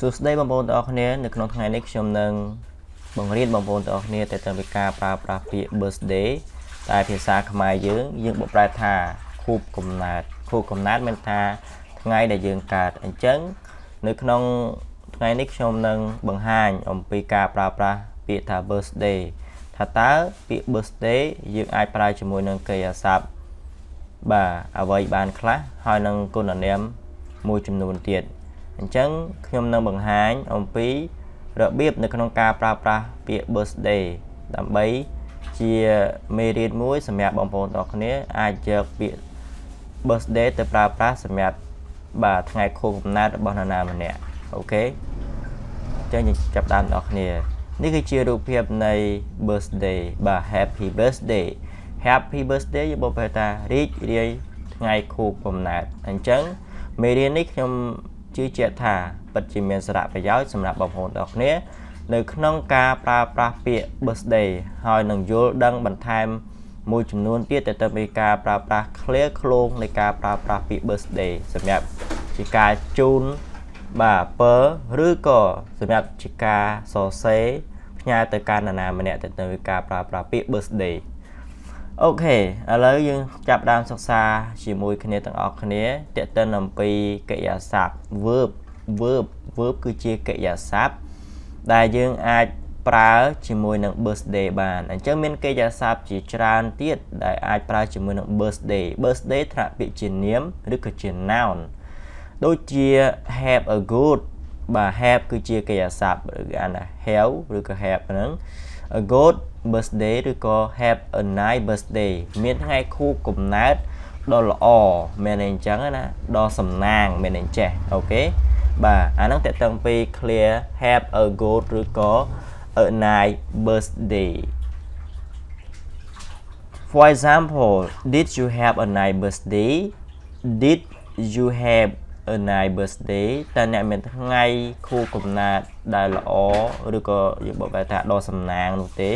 សួស្តីបងប្អូនទាំងអស់គ្នានៅក្នុងថ្ងៃនេះខ្ញុំនឹងបង្រៀនបងប្អូនទាំងអស់គ្នាទៅតាមពីការប្រើប្រាស់ពាក្យ birthday តែភាសាខ្មែរយើងបកប្រែថាខួបកំណើតមានថាថ្ងៃដែលយើងកើតអញ្ចឹងនៅក្នុងថ្ងៃនេះខ្ញុំនឹងបង្ហាញអំពីការប្រើប្រាស់ពាក្យថា birthday ថាតើពាក្យ birthday យើងអាចប្រើជាមួយនឹងកិរិយាសព្ទបាទអ្វីបានខ្លះហើយនឹងគុណនាមមួយចំនួនទៀតអញ្ចឹងខ្ញុំនឹងបង្ហាញអំពីរបៀបនៅក្នុងការប្រើប្រាស់ពាក្យ birthday ដើម្បីជាមេរៀនមួយសម្រាប់បងប្អូនទាំងអស់គ្នាអាចយកពាក្យ birthday ទៅប្រើប្រាស់សម្រាប់បាទថ្ងៃខួបកំណើតរបស់នរណាម្នាក់អូខេអញ្ចឹងយើងចាប់ដើមបងប្អូនគ្នានេះគឺជារូបភាពនៃ birthday បាទ happy birthday យើងបកប្រែថារីករាយថ្ងៃខួបកំណើតអញ្ចឹងមេរៀននេះខ្ញុំជឿជាក់ថាពិតជាមានសារៈប្រយោជន៍សម្រាប់បងប្អូនទាំងអស់គ្នានៅក្នុងការប្រើប្រាស់ពាក្យ birthday ហើយនឹងយល់ដឹងបន្ថែមមួយចំនួនទៀតទៅតាមពីការប្រើប្រាស់ clear ឃ្លោងនៃការប្រើប្រាស់ពាក្យ birthday សម្រាប់ជាការជូនបាទពើឬក៏សម្រាប់ជាការសរសេរផ្ញើទៅកាន់នរណាម្នាក់ទៅតាមពីការប្រើប្រាស់ពាក្យ birthday អូខេឥឡូវយើងចាប់ដើមសិក្សាជាមួយគ្នាទាំងអស់គ្នាទាក់ទិនអំពីកិរិយាសព្ទ verb គឺជាកិរិយាសព្ទដែលយើងអាចប្រើជាមួយនឹង birthday បានអញ្ចឹងមានកិរិយាសព្ទជាច្រើនទៀតដែលអាចប្រើជាមួយនឹង birthday ថ្នាក់ពាក្យជានាមឬក៏ជា noun ដូចជា have a good បាទ have គឺជាកិរិយាសព្ទឬគេហៅថា have ឬក៏ have ហ្នឹង a good birthday ឬក៏ have a nice birthday មានថ្ងៃខួបកំណើតដ៏ល្អមានអីអញ្ចឹងណាដ៏សំណាងមានអីចេះអូខេបាទអាហ្នឹងតើតឹងពី clear have a good ឬក៏ a nice birthday for example did you have a nice birthday did you have a nice birthday តើអ្នកមានថ្ងៃខួបកំណើតដែលល្អឬក៏យើងបកប្រែថាដ៏សំណាងនោះទេ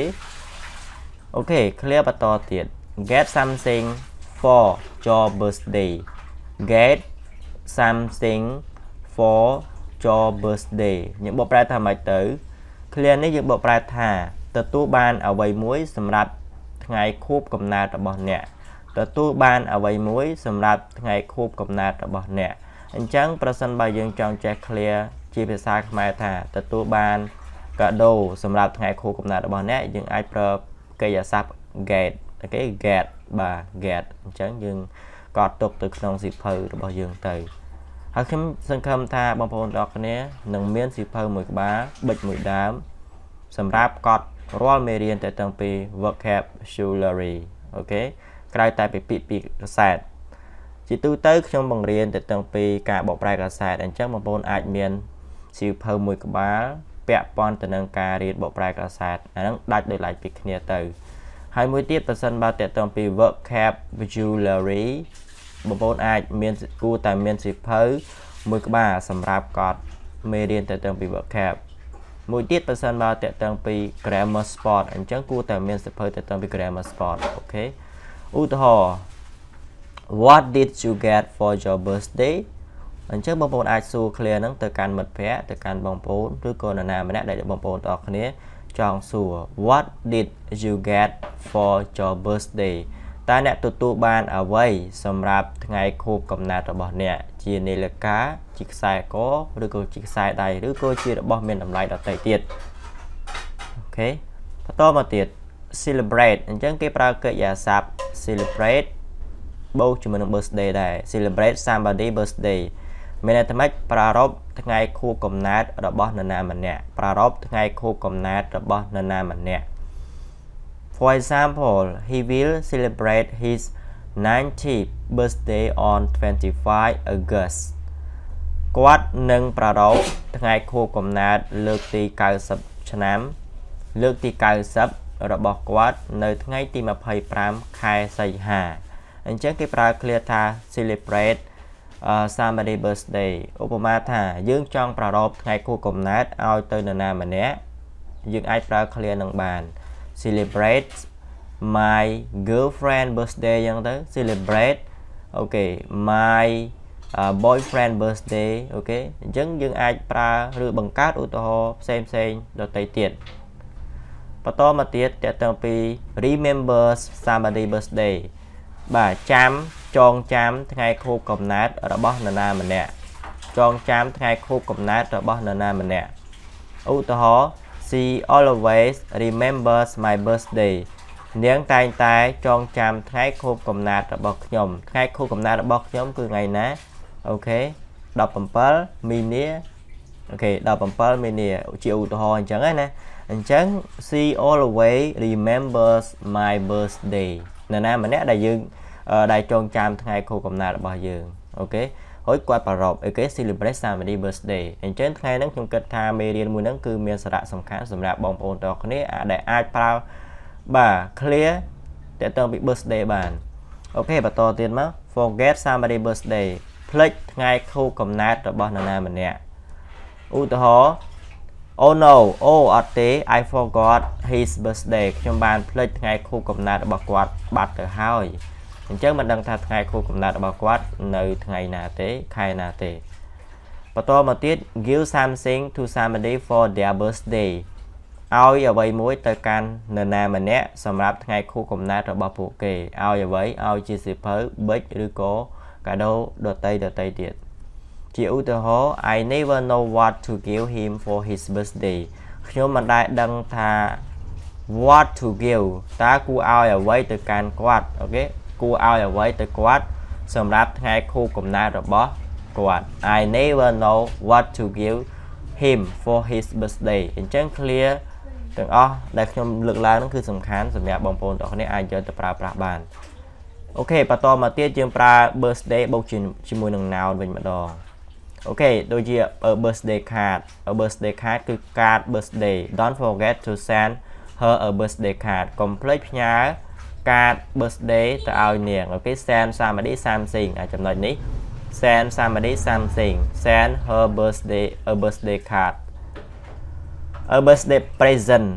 អូខេ clear បន្តទៀត get something for your birthday get something for your birthday យើងបកប្រែថាម៉េចទៅ clear នេះយើងបកប្រែថាទទួលបានអ្វីមួយសម្រាប់ថ្ងៃខួបកំណើតរបស់អ្នកទទួលបានអ្វីមួយសម្រាប់ថ្ងៃខួបកំណើតរបស់អ្នកអញ្ចឹងប្រសិនបើយើងចង់ចេះ clear ជាភាសាខ្មែរថាទទួលបានកាដូសម្រាប់ថ្ងៃខួបកំណើតរបស់អ្នកយើងអាចប្រើកិរិយាសព្ទ get អូខេ get បាទ get អញ្ចឹងយើងកត់ទុកទៅក្នុងសៀវភៅរបស់យើងទៅហើយខ្ញុំសង្ឃឹមថាបងប្អូនទាំងអស់គ្នានឹងមានសៀវភៅមួយក្បាលប៊ិចមួយដើមសម្រាប់កត់រាល់មេរៀនទៅទាំងពី vocabulary អូខេក្រៅតែពីពាក្យកាសែតជាទូទៅខ្ញុំបង្រៀនទៅទាំងពីការបកប្រែកាសែតអញ្ចឹងបងប្អូនអាចមានសៀវភៅមួយក្បាលពាក់ព័ន្ធទៅនឹងការរៀនបកប្រែកាសែតអាហ្នឹងដាច់ដោយឡែកពីគ្នាទៅហើយមួយទៀតប្រសិនបើតទៅពី vocabulary បងប្អូនអាចមានគួរតែមានសៀវភៅមួយក្បាលសម្រាប់កត់មេរៀនទៅទាំងពី vocab មួយទៀតប្រសិនបើតទៅពី grammar spot អញ្ចឹងគួរតែមានសៀវភៅទៅទាំងពី grammar spot អូខេឧទាហរណ៍ what did you get for your birthday អញ្ចឹងបងប្អូនអាចសួរ clear ហ្នឹងទៅកាន់មិត្តភ័ក្តិទៅកាន់បងប្អូនឬក៏នរណាម្នាក់ដែលបងប្អូនទាំងអស់គ្នាចង់សួរ what did you get for your birthday តើអ្នកទទួលបានអ្វីសម្រាប់ថ្ងៃខួបកំណើតរបស់អ្នកជានាឡិកាជាខ្សែកឬក៏ជាខ្សែដៃឬក៏ជារបស់មានតម្លៃដទៃទៀតអូខេបន្តមកទៀត celebrate អញ្ចឹងគេប្រើកិរិយាសព្ទ celebrate បូកជាមួយនឹង birthday ដែរ celebrate somebody birthday មានន័យថាម៉េចប្រារព្ធថ្ងៃខួបកំណើតរបស់នរណាម្នាក់ប្រារព្ធថ្ងៃខួបកំណើតរបស់នរណាម្នាក់ For example he will celebrate his 90th birthday on 25 August គាត់នឹងប្រារព្ធថ្ងៃខួបកំណើតលើកទី90ឆ្នាំលើកទី90របស់គាត់នៅថ្ងៃទី25ខែសីហាអញ្ចឹងគេប្រើ clear ថា celebrate somebody birthday ឧបមាថាយើងចង់ប្រារព្ធថ្ងៃខួបកំណើតឲ្យទៅនរណាម្នាក់យើងអាចប្រើ clear នឹងបាន celebrate my girlfriend birthday អញ្ចឹងទៅ celebrate okay my boyfriend birthday អូខេអញ្ចឹងយើងអាចប្រើឬបង្កើតឧទាហរណ៍ផ្សេងដទៃទៀតបន្តមកទៀតតើតើពី remembers somebody birthday បាទចាំចងចាំថ្ងៃខួបកំណើតរបស់នរណាម្នាក់ចងចាំថ្ងៃខួបកំណើតរបស់នរណាម្នាក់ឧទាហរណ៍ she always remembers my birthday នាងតែងតែចងចាំថ្ងៃខួបកំណើតរបស់ខ្ញុំថ្ងៃខួបកំណើតរបស់ខ្ញុំគឺថ្ងៃណាអូខេ17មីនាអូខេ17មីនាជាឧទាហរណ៍អញ្ចឹងណាអញ្ចឹង she always remembers my birthday នរណាម្នាក់ដែលយើងដែលចងចាំថ្ងៃខួបកំណើតរបស់យើងអូខេហើយគាត់ប្រារព្ធអូខេ celebrate somebody birthday អញ្ចឹងថ្ងៃហ្នឹងខ្ញុំគិតថាមេរៀនមួយហ្នឹងគឺមានសារៈសំខាន់សម្រាប់បងប្អូនទាំងគ្នាដែលអាចប្រើបាទ clear តើតើពី birthday បានអូខេបន្តទៀតមក forget somebody birthday ភ្លេចថ្ងៃខួបកំណើតរបស់នរណាម្នាក់ឧទាហរណ៍ oh no អូអត់ទេ I forgot his birthday ខ្ញុំបានភ្លេចថ្ងៃខួបកំណើតរបស់គាត់បាត់ទៅហើយអញ្ចឹងមិនដឹងថាថ្ងៃខួបកំណើតរបស់គាត់នៅថ្ងៃណាទេខែណាទេបន្តមកទៀត give something to somebody for their birthday ឲ្យអ្វីមួយទៅកាន់នរណាម្នាក់សម្រាប់ថ្ងៃខួបកំណើតរបស់ពួកគេឲ្យអ្វីឲ្យជាសៀវភៅ big ឬក៏កាដូដទៃទៀតជាឧទាហរណ៍ I never know what to give him for his birthday ខ្ញុំមិនដែលដឹងថា what to give តើគួរឲ្យអ្វីទៅកាន់គាត់អូខេគួរឲ្យអ្វីទៅគាត់សម្រាប់ថ្ងៃខួបកំណើតរបស់គាត់ I never know what to give him for his birthday អញ្ចឹង clear ទាំងអស់ដែលខ្ញុំលើកឡើងនោះគឺសំខាន់សម្រាប់បងប្អូនទាំងគ្នាអាចយកទៅប្រើប្រាស់បានអូខេបន្តមកទៀតយើងប្រើ birthday បូកជាមួយនឹង noun វិញម្ដងអូខេដូចជា birthday card birthday card គឺ card birthday don't forget to send her a birthday card កុំភ្លេចផ្ញើ card birthday ទៅឲ្យនាងអូខេ send somebody something ចំណុចនេះ send somebody something send her birthday a birthday card a birthday present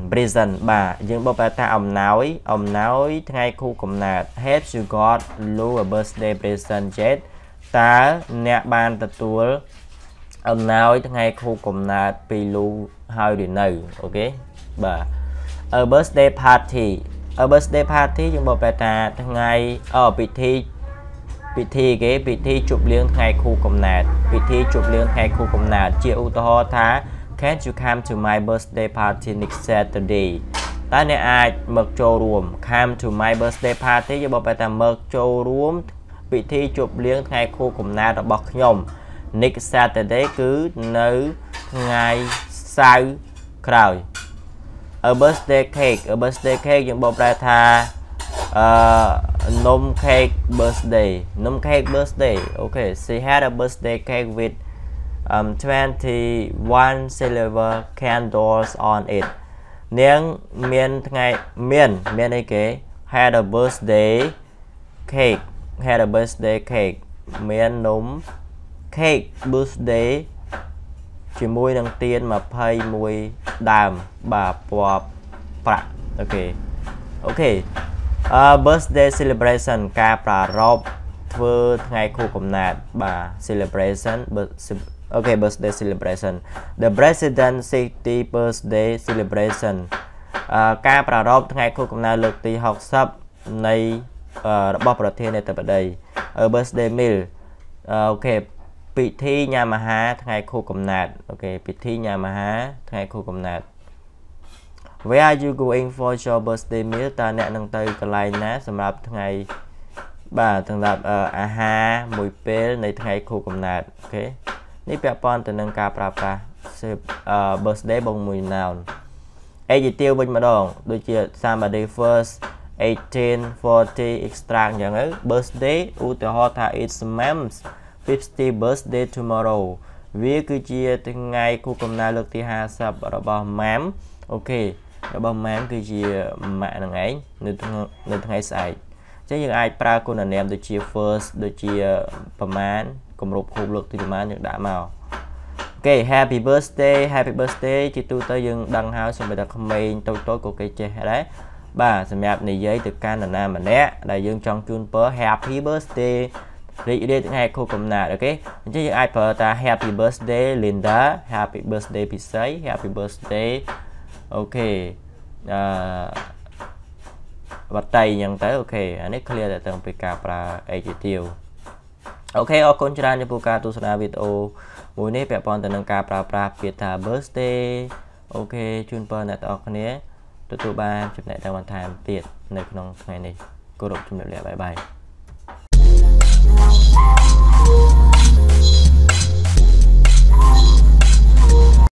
បាទយើងបកប្រែថាអំណោយថ្ងៃខួបកំណើត have you got Lou a birthday present yet តើអ្នកបានទទួលអំណោយថ្ងៃខួបកំណើតពី Lou ហើយឬនៅអូខេបាទ a birthday party យើងបកប្រែថាថ្ងៃពិធីជប់លៀងថ្ងៃខួបកំណើតជាឧទាហរណ៍ថា Can you come to my birthday party next Saturday តើអ្នកអាចមកចូលរួម come to my birthday party យើងបកប្រែថាមកចូលរួមពិធីជប់លៀងថ្ងៃខួបកំណើតរបស់ខ្ញុំ next Saturday គឺនៅថ្ងៃសៅរ៍ក្រោយ a birthday cake យើងបកប្រែថានំ cake birthday អូខេ she had a birthday cake with 21 silver candles on it នាងមានអីគេ had a birthday cake មាននំ cake birthday ជាមួយនឹងទៀន21ដើមបាទពណ៌ប្រាក់អូខេ birthday celebration ការប្រារព្ធធ្វើថ្ងៃខួបកំណើតបាទ celebration birthday celebration the president 60 birthday celebration ការប្រារព្ធថ្ងៃខួបកំណើតលើកទី60នៃរបស់ប្រធានាធិបតី birthday meal អូខេពិធីញ៉ាំអាហារថ្ងៃខួបកំណើតអូខេពិធីញ៉ាំអាហារថ្ងៃខួបកំណើត Where are you going for your birthday meal តើអ្នកនឹងទៅកន្លែងណាសម្រាប់ថ្ងៃបាទសម្រាប់អាហារមួយពេលនៃថ្ងៃខួបកំណើតអូខេនេះពាក់ព័ន្ធទៅនឹងការប្រើប្រាស់ birthday បូកមួយ noun adjective វិញម្ដងដូចជា somebody first 18 40 extra អញ្ចឹងទៅ birthday ឧទាហរណ៍ថា it's mom's 50 birthday tomorrow វាគឺជាថ្ងៃខួបកំណើតលើកទី50របស់ mom អូខេរបស់ mom គឺជាម៉ាក់នឹងឯងនៅថ្ងៃស្អែកអញ្ចឹងយើងអាចប្រើគុណនាមដូចជា first ដូចជាប្រមាណគម្រប់ខួបលើកទីប្រមាណយើងដាក់មកអូខេ happy birthday ជាទូទៅយើងដឹងហើយសម្រាប់តែក្មេងតូចក៏គេចេះដែរបាទសម្រាប់និយាយទៅកាន់នរណាម្នាក់ដែលយើងចង់ជូនពរ happy birthday រីករាយថ្ងៃខួបកំណើតអូខេអញ្ចឹងយើងអាចប្រើតា Happy birthday Linda Happy birthday ពិសី Happy birthday អូខេវត្តៃអញ្ចឹងទៅអូខេអានេះ clear តែទាំងពីការប្រើ adjective អូខេអរគុណច្រើនចំពោះការទស្សនាវីដេអូមួយនេះពាក់ព័ន្ធទៅនឹងការប្រើប្រាស់ពាក្យថា birthday អូខេជូនពរអ្នកទាំងអស់គ្នាទទួលបានចំណេះដឹងបន្ថែមទៀតនៅក្នុងថ្ងៃនេះគោរពជំរាបលាបាយបាយ